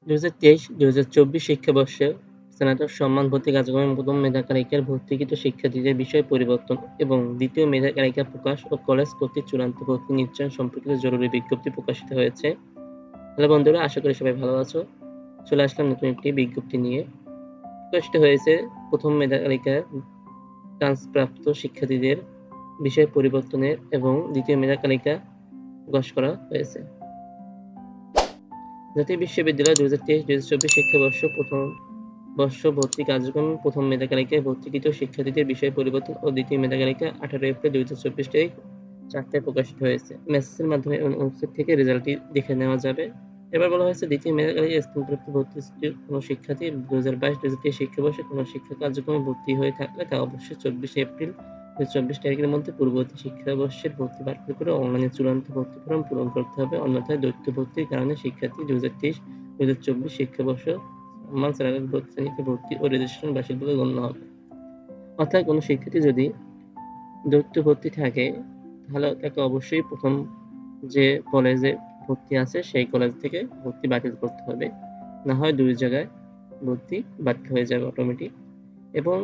2023-2024 শিক্ষাবর্ষে স্নাতক সম্মান ভর্তি কার্যক্রমে প্রথম মেধা তালিকার ভর্তিকৃত শিক্ষার্থীদের বিষয় পরিবর্তন এবং দ্বিতীয় মেধা তালিকা প্রকাশ ও কলেজ কর্তৃক চূড়ান্ত ভর্তি নিশ্চয়ন সম্পর্কিত জরুরি বিজ্ঞপ্তি প্রকাশিত হয়েছে। হ্যালো বন্ধুরা, আশা করি সবাই ভালো আছো। চলে আসলাম নতুন একটি বিজ্ঞপ্তি নিয়ে। প্রকাশিত হয়েছে প্রথম মেধা তালিকায় চান্সপ্রাপ্ত শিক্ষার্থীদের বিষয় পরিবর্তনের এবং দ্বিতীয় মেধা তালিকা প্রকাশ করা হয়েছে। জাতীয় বিশ্ববিদ্যালয় 2023-2024 শিক্ষাবর্ষ প্রথম বর্ষ ভর্তি কার্যক্রম প্রথম মেধা তালিকায় ভর্তিকৃত শিক্ষার্থীদের বিষয় পরিবর্তন ও দ্বিতীয় মেধা তালিকা 18 এপ্রিল 2024 তারিখ 4টায় প্রকাশিত হয়েছে। মেসেজের মাধ্যমে ওয়েবসাইট থেকে রেজাল্টটি দেখে নেওয়া যাবে। এবার বলা হয়েছে দ্বিতীয় মেধা তালিকায় স্থানপ্রাপ্ত ভর্তি কোনো শিক্ষার্থী 2022-2023 শিক্ষাবর্ষে কোনো শিক্ষা কার্যক্রমে ভর্তি হয়ে থাকলে তা অবশ্যই 24 এপ্রিল 2024 তারিখের মধ্যে পূর্ববর্তী শিক্ষাবর্ষের ভর্তি বাতিল করে অনলাইনে চূড়ান্ত ভর্তি ফরম পূরণ করতে হবে। অন্যথায় দ্বৈত ভর্তির কারণে শিক্ষার্থী 2023-2024 শিক্ষাবর্ষ সম্মান স্নাতক শ্রেণীতে ভর্তি ও রেজিস্ট্রেশন বার্ষিক বলে গণ্য হবে। অর্থাৎ কোনো শিক্ষার্থী যদি দ্বৈত ভর্তি থাকে তাহলে তাকে অবশ্যই প্রথম যে কলেজে ভর্তি আছে সেই কলেজ থেকে ভর্তি বাতিল করতে হবে, না হয় দুই জায়গায় ভর্তি বাতিল হয়ে যাবে অটোমেটিক। এবং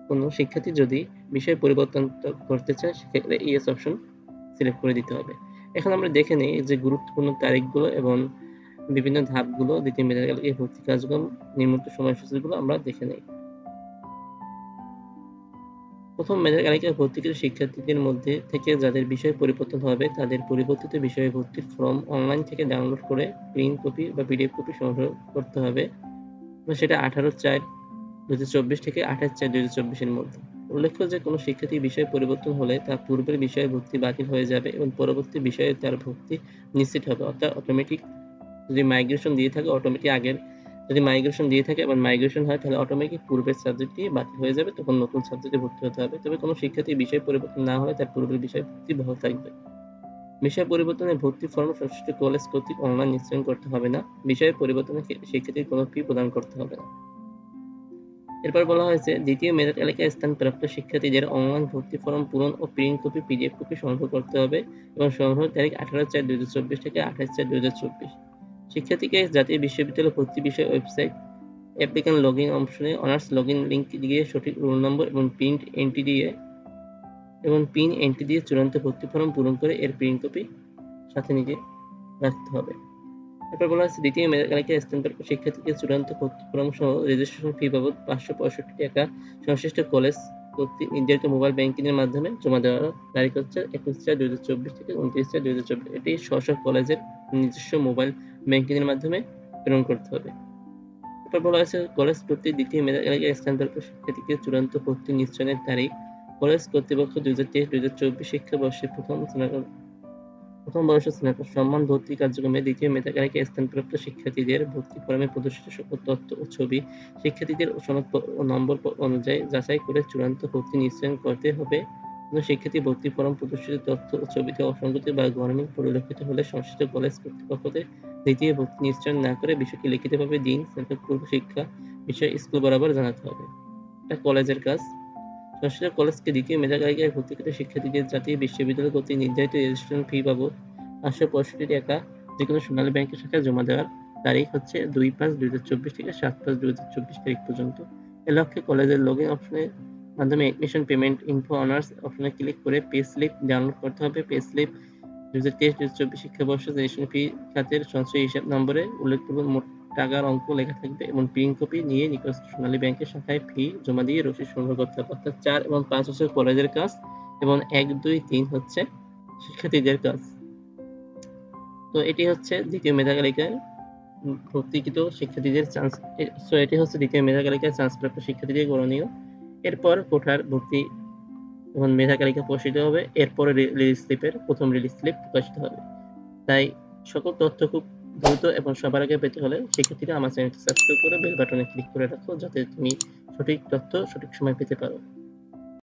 কোনো শিক্ষার্থী যদি বিষয় পরিবর্তন করতে চায় সেক্ষেত্রে ইয়েস অপশন সিলেক্ট করে দিতে হবে। এখন আমরা দেখে নিই যে গুরুত্বপূর্ণ তারিখগুলো এবং বিভিন্ন ধাপগুলো দ্বিতীয় মেধা তালিকায় ভর্তি কার্যক্রম নিম্নোক্ত সময়সূচিগুলো আমরা দেখে নিই। প্রথম মেধা তালিকায় ভর্তিকৃত শিক্ষার্থীদের মধ্যে থেকে যাদের বিষয় পরিবর্তন হবে তাদের পরিবর্তিত বিষয়ে ভর্তির ফর্ম অনলাইন থেকে ডাউনলোড করে প্রিন্ট কপি বা পিডিএফ কপি সংগ্রহ করতে হবে। সেটা 18/4/2024 থেকে 28/4/2024 এর মধ্যে। উল্লেখ্য যে কোনো শিক্ষার্থী বিষয় পরিবর্তন হলে তার পূর্বের বিষয়ে ভর্তি বাতিল হয়ে যাবে এবং পরবর্তী বিষয়ে তার ভর্তি নিশ্চিত হবে। অর্থাৎ অটোমেটিক যদি মাইগ্রেশন দিয়ে থাকে যদি মাইগ্রেশন দিয়ে থাকে এবং মাইগ্রেশন হয় তাহলে অটোমেটিক পূর্বের সাবজেক্টটি বাতিল হয়ে যাবে, তখন নতুন সাবজেক্টে ভর্তি হতে হবে। তবে কোনো শিক্ষার্থী বিষয় পরিবর্তন না হলে তার পূর্বের বিষয় ভর্তি বহাল থাকবে। বিষয় পরিবর্তনের ভর্তি ফর্ম সংশ্লিষ্ট কলেজ কর্তৃক অনলাইন নিশ্চয়ন করতে হবে না। বিষয় পরিবর্তনের শিক্ষার্থীর কোনো ফি প্রদান করতে হবে না। এরপর বলা হয়েছে দ্বিতীয় মেধা তালিকায় স্থানপ্রাপ্ত শিক্ষার্থীদের অনলাইন ভর্তি ফর্ম পূরণ ও প্রিন্ট কপি পিডিএফ কপি সংগ্রহ করতে হবে এবং সংগ্রহের তারিখ 18/4/2024 থেকে 28/4/2024। শিক্ষার্থীকে জাতীয় বিশ্ববিদ্যালয় ভর্তি বিষয় ওয়েবসাইট অ্যাপ্লিক্যান্ট লগইন অপশনে অনার্স লগইন লিঙ্ক দিয়ে সঠিক রোল নম্বর এবং পিন এন্ট্রি দিয়ে চূড়ান্ত ভর্তি ফর্ম পূরণ করে এর প্রিন্ট কপি সাথে নিয়ে রাখতে হবে। এরপর বলা হচ্ছে দ্বিতীয় মেধা তালিকায় স্থানপ্রাপ্ত শিক্ষার্থীকে চূড়ান্ত ভর্তি ফর্ম সহ রেজিস্ট্রেশন ফি বাবদ 565 টাকা সংশ্লিষ্ট কলেজ কর্তৃক নির্ধারিত মোবাইল ব্যাংকিং এর মাধ্যমে জমা দেওয়ার তারিখ হচ্ছে 21/4/2024 থেকে 29/4/2024। এটি স্ব কলেজের নিজস্ব মোবাইল ব্যাংকিং এর মাধ্যমে প্রেরণ করতে হবে। এরপর বলা হয়েছে কলেজ কর্তৃক দ্বিতীয় মেধা তালিকায় স্থানপ্রাপ্ত শিক্ষার্থীকে চূড়ান্ত ভর্তি নিশ্চয়নের তারিখ। কলেজ কর্তৃপক্ষ 2023-2024 শিক্ষাবর্ষে প্রথম বর্ষ স্নাতক সম্মান ভর্তি কার্যক্রমে দ্বিতীয় মেধা তালিকায় স্থানপ্রাপ্ত শিক্ষার্থীদের ভর্তি ফরমে প্রদর্শিত সকল তথ্য ও ছবি শিক্ষার্থীদের সনদ ও নম্বর অনুযায়ী যাচাই করে চূড়ান্ত ভর্তি নিশ্চয়ন করতে হবে। কোনো শিক্ষার্থী ভর্তি ফরম প্রদর্শিত তথ্য ও ছবিতে অসঙ্গতি বা গরমিল পরিলক্ষিত হলে সংশ্লিষ্ট কলেজ কর্তৃপক্ষকে দ্বিতীয় ভর্তি নিশ্চয়ন না করে বিষয়টি লিখিতভাবে দিন স্নাতক পূর্ব শিক্ষা বিষয় স্কুল বরাবর জানাতে হবে। এটা কলেজের কাজ। সংশ্লিষ্ট কলেজকে দ্বিতীয় মেধা তালিকায় ভর্তিকৃত শিক্ষার্থীদের জাতীয় বিশ্ববিদ্যালয় কর্তৃক নির্ধারিত রেজিস্ট্রেশন ফি বাবদ 565 টাকা যেকোনো সোনালী ব্যাংকের শাখায় জমা দেওয়ার তারিখ হচ্ছে 2/5/2024 থেকে 7/5/2024 তারিখ পর্যন্ত। এ লক্ষ্যে কলেজের লগইন অপশনের মাধ্যমে অ্যাডমিশন পেমেন্ট ইনফো অনার্স অপশনে ক্লিক করে পে স্লিপ ডাউনলোড করতে হবে। পে স্লিপ 2023-2024 শিক্ষাবর্ষ রেজিস্ট্রেশন ফি খাতের সঞ্চয়ী হিসাব নম্বরে উল্লেখযোগ্য মোট টাকার অঙ্ক লেখা থাকবে এবং প্রিন্ট কপি নিয়ে নিকটস্থ সোনালী ব্যাংকের শাখায় ফি জমা দিয়ে রসিদ সংগ্রহ করতে হবে। অর্থাৎ 4 এবং 5 হচ্ছে কলেজের কাজ এবং 1, 2, 3 হচ্ছে শিক্ষার্থীদের কাজ। তো এটি হচ্ছে দ্বিতীয় মেধা তালিকায় ভর্তিকৃত শিক্ষার্থীদের এটি হচ্ছে দ্বিতীয় মেধা তালিকায় চান্সপ্রাপ্ত শিক্ষার্থীদের করণীয়। এরপর কোঠার ভর্তি এবং মেধা তালিকা প্রকাশিত হবে। এরপরে প্রথম রিলিজ স্লিপ প্রকাশিত হবে। তাই সকল তথ্য খুব দ্রুত এবং সবার আগে পেতে হলে শিক্ষার্থীরা আমার চ্যানেলটি সাবস্ক্রাইব করে বেল বাটনে ক্লিক করে রাখো, যাতে তুমি সঠিক তথ্য সঠিক সময় পেতে পারো।